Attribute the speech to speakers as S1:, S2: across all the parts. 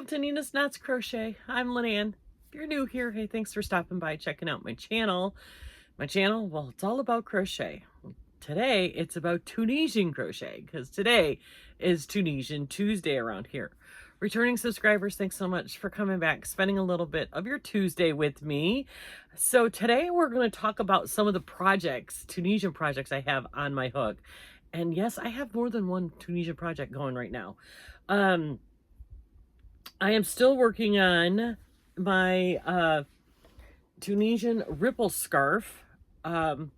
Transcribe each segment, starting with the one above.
S1: to Nina's Knots Crochet. I'm Lynanne. If you're new here, hey, thanks for stopping by, checking out my channel. Well, it's all about crochet. Today, it's about Tunisian crochet, because today is Tunisian Tuesday around here. Returning subscribers, thanks so much for coming back, spending a little bit of your Tuesday with me. So today we're going to talk about some of the projects, Tunisian projects I have on my hook. And yes, I have more than one Tunisian project going right now. I am still working on my Tunisian ripple scarf, but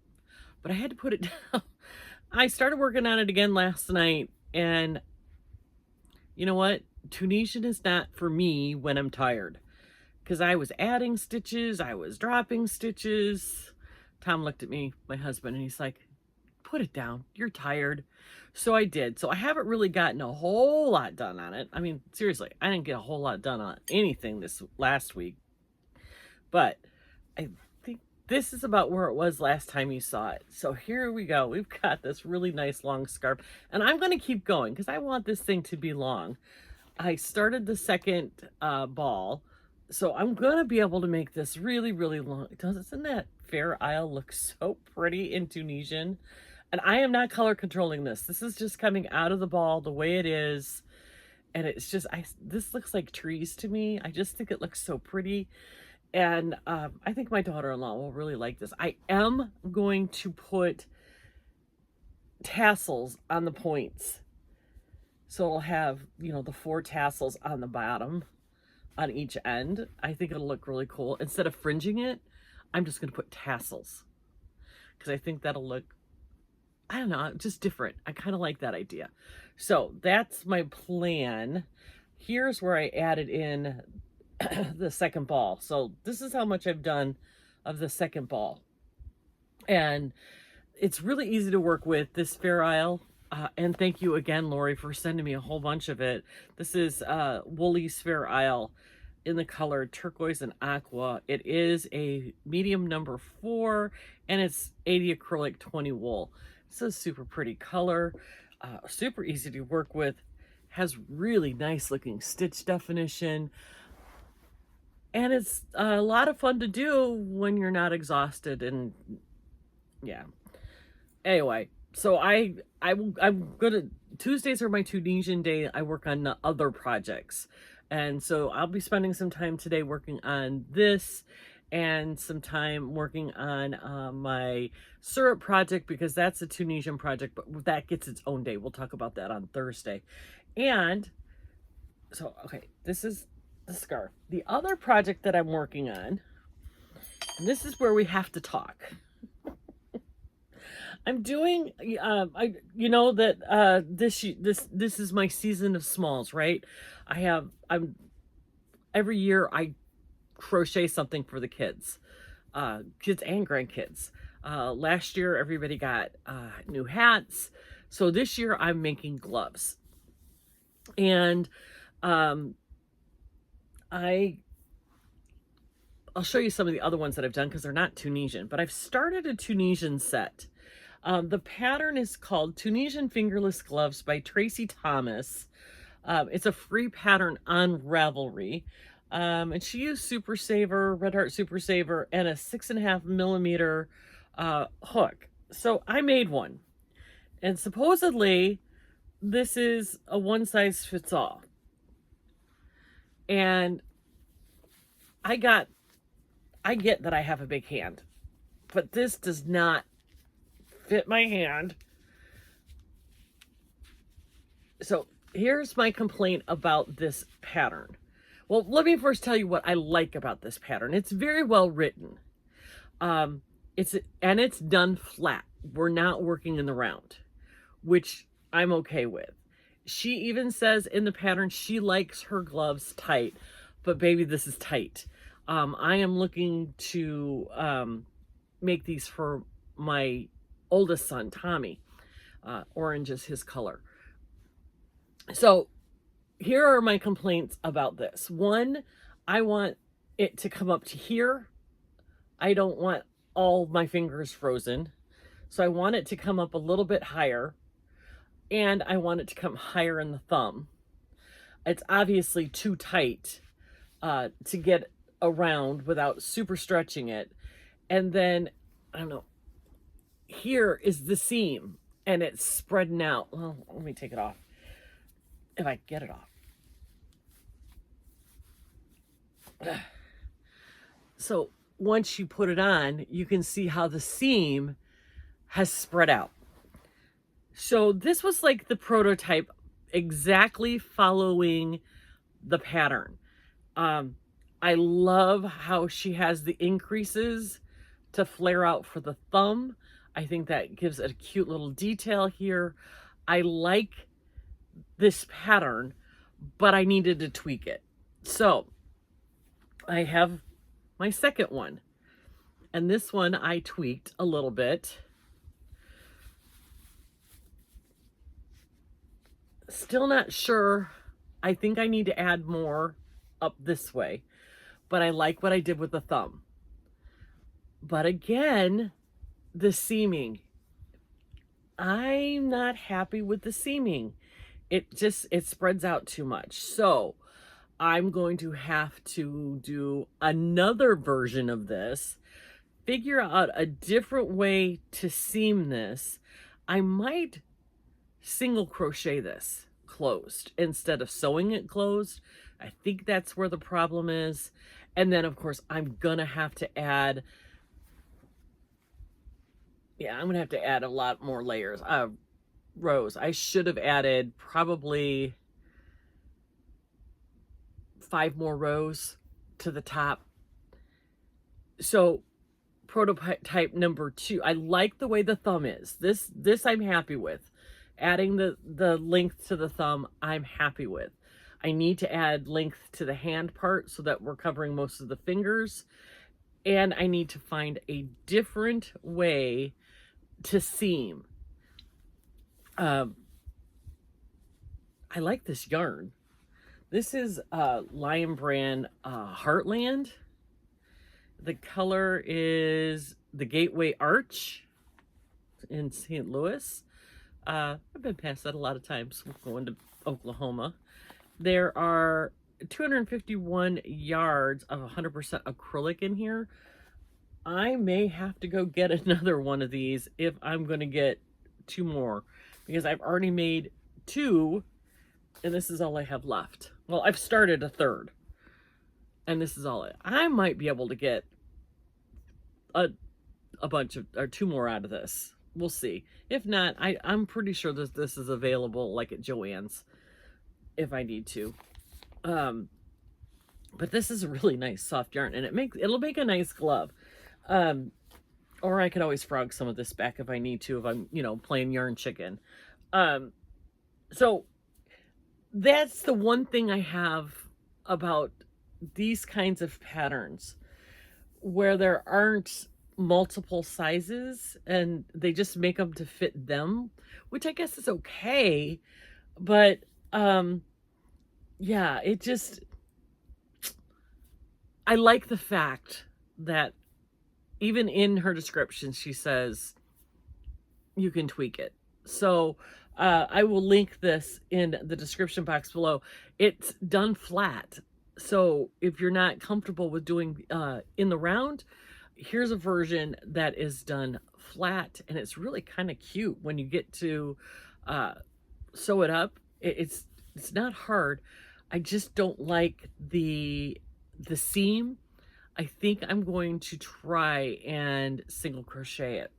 S1: I had to put it down. I started working on it again last night, and you know what? Tunisian is not for me when I'm tired, because I was adding stitches, I was dropping stitches. Tom looked at me, my husband, and he's like, put it down, you're tired. So I did. So I haven't really gotten a whole lot done on it. I mean, seriously, I didn't get a whole lot done on anything this last week, but I think this is about where it was last time you saw it. So here we go. We've got this really nice long scarf, and I'm going to keep going because I want this thing to be long. I started the second ball, so I'm going to be able to make this really, really long. Doesn't that Fair Isle look so pretty in Tunisian? And I am not color controlling this. This is just coming out of the ball the way it is. And it's just, this looks like trees to me. I just think it looks so pretty. And I think my daughter-in-law will really like this. I am going to put tassels on the points. So it'll have, you know, the 4 tassels on the bottom on each end. I think it'll look really cool. Instead of fringing it, I'm just going to put tassels, because I think that'll look, I don't know, just different. I kind of like that idea. So that's my plan. Here's where I added in the second ball. So this is how much I've done of the second ball. And it's really easy to work with, this Fair Isle. And thank you again, Lori, for sending me a whole bunch of it. This is Woolly's Fair Isle in the color turquoise and aqua. It is a medium number 4, and it's 80 acrylic, 20 wool. It's a super pretty color, super easy to work with, has really nice looking stitch definition, and it's a lot of fun to do when you're not exhausted. And yeah, anyway, so I'm gonna, Tuesdays are my Tunisian day. I work on the other projects, and so I'll be spending some time today working on this and some time working on my syrup project, because that's a Tunisian project, but that gets its own day. We'll talk about that on Thursday. And so, okay, this is the scarf. The other project that I'm working on, and this is where we have to talk. I'm doing, you know that this is my season of smalls, right? Every year I crochet something for the kids and grandkids. Last year everybody got new hats, so this year I'm making gloves. And I'll show you some of the other ones that I've done, because they're not Tunisian, but I've started a Tunisian set. The pattern is called Tunisian Fingerless Gloves by Tracey Thomas. It's a free pattern on Ravelry. And she used Super Saver, Red Heart Super Saver, and a 6.5 millimeter hook. So I made one, and supposedly this is a one size fits all. And I get that I have a big hand, but this does not fit my hand. So here's my complaint about this pattern. Well, let me first tell you what I like about this pattern. It's very well written. It's done flat. We're not working in the round, which I'm okay with. She even says in the pattern she likes her gloves tight, but baby, this is tight. I am looking to make these for my oldest son, Tommy. Orange is his color. So here are my complaints about this. One, I want it to come up to here. I don't want all my fingers frozen. So I want it to come up a little bit higher, and I want it to come higher in the thumb. It's obviously too tight to get around without super stretching it. And then, I don't know, here is the seam and it's spreading out. Well, let me take it off if I get it off. So once you put it on, you can see how the seam has spread out. So this was like the prototype, exactly following the pattern. I love how she has the increases to flare out for the thumb. I think that gives a cute little detail here. I like this pattern, but I needed to tweak it. So I have my second one, and this one I tweaked a little bit. Still not sure. I think I need to add more up this way, but I like what I did with the thumb. But again, the seaming, I'm not happy with the seaming. It spreads out too much. So I'm going to have to do another version of this, figure out a different way to seam this. I might single crochet this closed instead of sewing it closed. I think that's where the problem is. And then of course I'm gonna have to add, I'm gonna have to add a lot more layers, rows. I should have added probably 5 more rows to the top. So prototype number 2, I like the way the thumb is. This I'm happy with. Adding the length to the thumb, I'm happy with. I need to add length to the hand part so that we're covering most of the fingers. And I need to find a different way to seam. I like this yarn. This is Lion Brand Heartland. The color is the Gateway Arch in St. Louis. I've been past that a lot of times going to Oklahoma. There are 251 yards of 100% acrylic in here. I may have to go get another one of these if I'm going to get 2 more, because I've already made 2 and this is all I have left. Well, I've started a 3rd and this is all I might be able to get a bunch of, or 2 more out of this. We'll see. If not, I'm pretty sure that this is available like at Joann's if I need to. But this is a really nice soft yarn, and it'll make a nice glove. Or I could always frog some of this back if I need to, if I'm, playing yarn chicken. So that's the one thing I have about these kinds of patterns, where there aren't multiple sizes and they just make them to fit them, which I guess is okay. But yeah, I like the fact that even in her description she says you can tweak it. So I will link this in the description box below. It's done flat, so if you're not comfortable with doing in the round, here's a version that is done flat, and it's really kind of cute when you get to sew it up. It's not hard. I just don't like the seam. I think I'm going to try and single crochet it.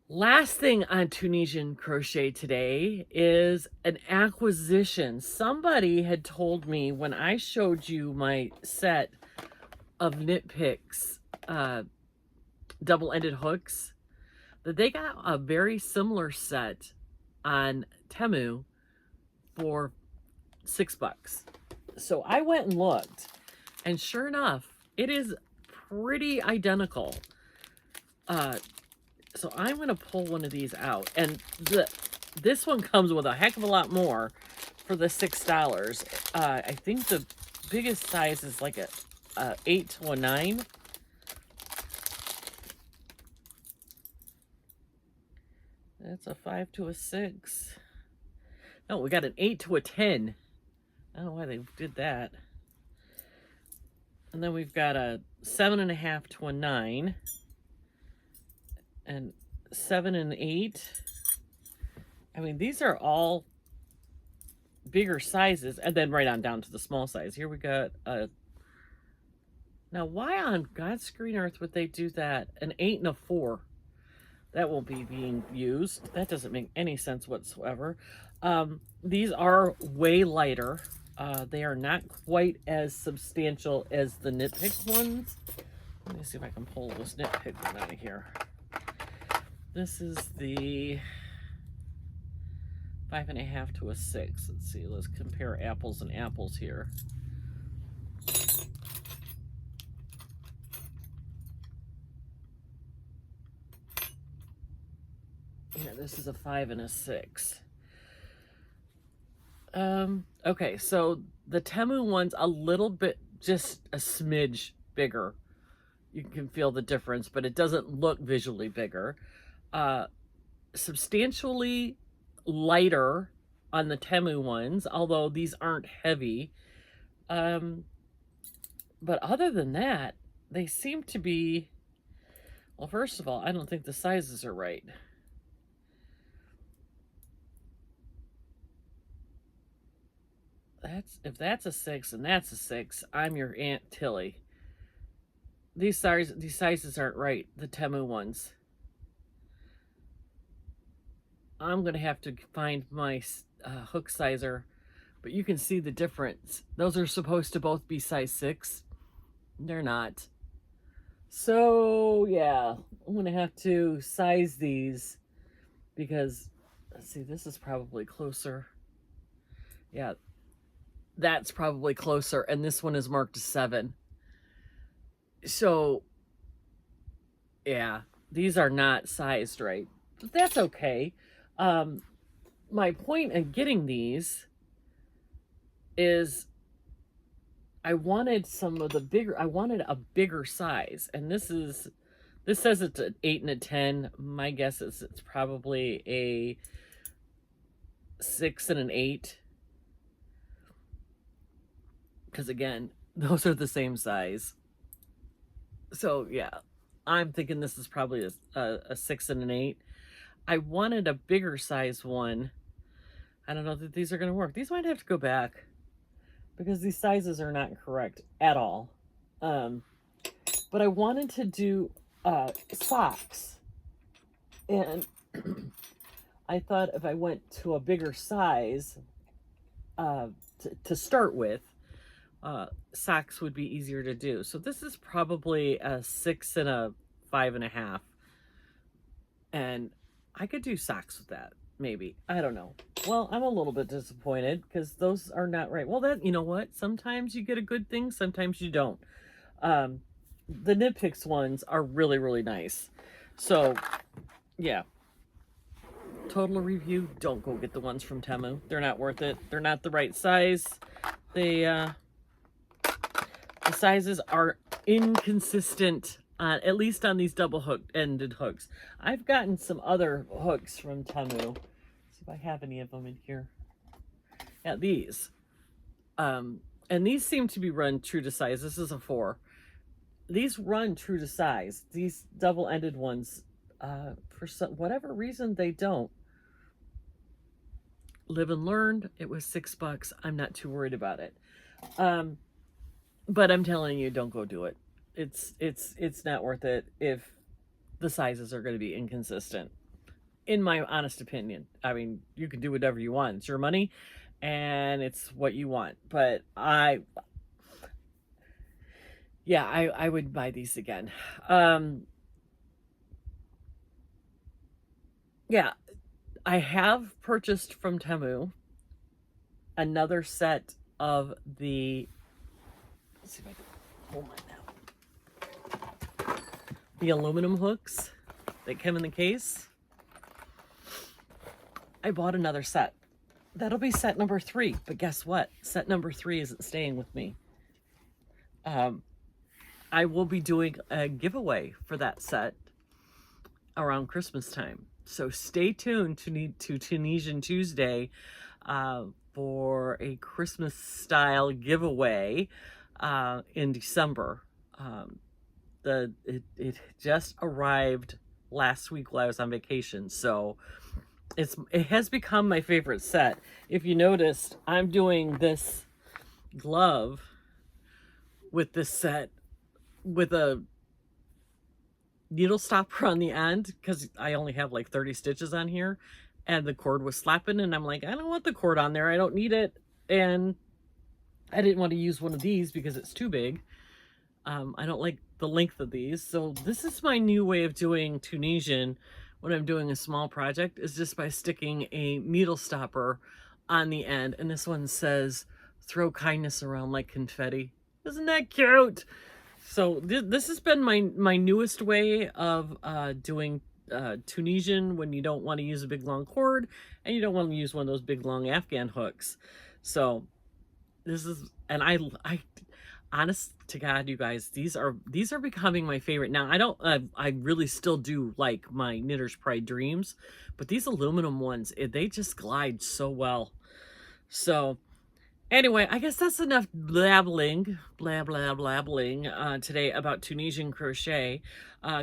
S1: Last thing on Tunisian crochet today is an acquisition. Somebody had told me when I showed you my set of Knit Picks double-ended hooks that they got a very similar set on Temu for $6. So I went and looked, and sure enough, it is pretty identical. So I'm going to pull one of these out, and this one comes with a heck of a lot more for the $6. I think the biggest size is like a 8 to a 9. That's a 5 to a 6. No, we got an 8 to a 10. I don't know why they did that. And then we've got a 7.5 to a 9. And 7 and 8. I mean, these are all bigger sizes. And then right on down to the small size. Here we got a... Now, why on God's green earth would they do that? An 8 and a 4. That won't be being used. That doesn't make any sense whatsoever. These are way lighter. They are not quite as substantial as the Knit Pick ones. Let me see if I can pull this Knit Pick one out of here. This is the 5.5 to a 6. Let's see. Let's compare apples and apples here. Yeah, this is a 5 and a 6. Okay, so the Temu one's a little bit, just a smidge bigger. You can feel the difference, but it doesn't look visually bigger. Substantially lighter on the Temu ones, although these aren't heavy. But other than that, they seem to be, well, first of all, I don't think the sizes are right. If that's a 6 and that's a 6, I'm your Aunt Tilly. These sizes aren't right, the Temu ones. I'm going to have to find my hook sizer, but you can see the difference. Those are supposed to both be size 6. They're not. So, yeah, I'm going to have to size these because, let's see, this is probably closer. Yeah, that's probably closer, and this one is marked a 7. So, yeah, these are not sized right. But that's okay. My point in getting these is I wanted some of the bigger, I wanted a bigger size. And this says it's an 8 and a 10. My guess is it's probably a 6 and an 8. Because again, those are the same size. So yeah, I'm thinking this is probably a 6 and an 8. I wanted a bigger size one. I don't know that these are going to work. These might have to go back because these sizes are not correct at all. But I wanted to do socks. And I thought if I went to a bigger size to start with, socks would be easier to do. So this is probably a 6 and a 5.5. And I could do socks with that, maybe. I don't know. Well, I'm a little bit disappointed because those are not right. Well, that, you know what? Sometimes you get a good thing, sometimes you don't. The Knit Picks ones are really, really nice. So, yeah. Total review, don't go get the ones from Temu. They're not worth it. They're not the right size. The sizes are inconsistent, at least on these double-ended hooks. I've gotten some other hooks from Temu. Let's see if I have any of them in here. Yeah, these. And these seem to be run true to size. This is a 4. These run true to size. These double-ended ones, for whatever reason, they don't. Live and learned. It was $6. I'm not too worried about it. But I'm telling you, don't go do it. It's not worth it if the sizes are going to be inconsistent, in my honest opinion. I mean, you can do whatever you want. It's your money and it's what you want. But I would buy these again. Yeah, I have purchased from Temu another set of the, let's see if I can pull mine out. The aluminum hooks that come in the case. I bought another set. That'll be set number 3. But guess what? Set number 3 isn't staying with me. I will be doing a giveaway for that set around Christmas time. So stay tuned to Tunisian Tuesday. for a Christmas style giveaway in December. It just arrived last week while I was on vacation, so it has become my favorite set. If you noticed, I'm doing this glove with this set with a needle stopper on the end because I only have like 30 stitches on here, and the cord was slapping, and I'm like, I don't want the cord on there, I don't need it. And I didn't want to use one of these because it's too big. I don't like the length of these, so this is my new way of doing Tunisian when I'm doing a small project, is just by sticking a needle stopper on the end. And this one says, throw kindness around like confetti. Isn't that cute? So this has been my newest way of doing Tunisian when you don't want to use a big long cord and you don't want to use one of those big long Afghan hooks. So this is, and I honest to God, you guys, these are becoming my favorite. Now, I really still do like my Knitter's Pride Dreams, but these aluminum ones, they just glide so well. So anyway, I guess that's enough blabbling today about Tunisian crochet.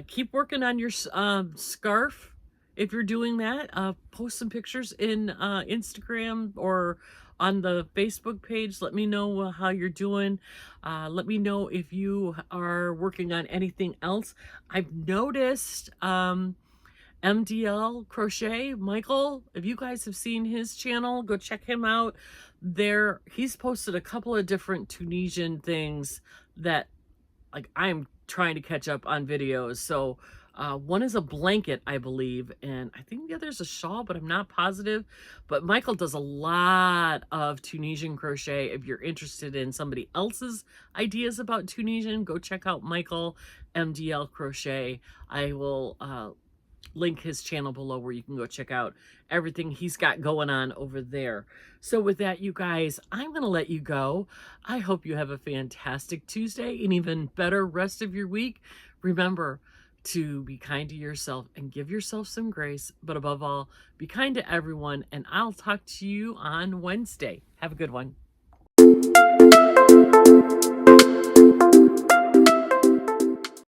S1: Keep working on your scarf. If you're doing that, post some pictures in Instagram or on the Facebook page. Let me know how you're doing. Let me know if you are working on anything else. I've noticed MDL Crochet, Michael, if you guys have seen his channel, go check him out. He's posted a couple of different Tunisian things that like I'm trying to catch up on videos. So one is a blanket, I believe, and I think the other is a shawl, but I'm not positive. But Michael does a lot of Tunisian crochet. If you're interested in somebody else's ideas about Tunisian, go check out Michael MDL Crochet. I will link his channel below where you can go check out everything he's got going on over there. So with that, you guys, I'm going to let you go. I hope you have a fantastic Tuesday, and even better rest of your week. Remember to be kind to yourself and give yourself some grace, but above all, be kind to everyone, and I'll talk to you on Wednesday. Have a good one.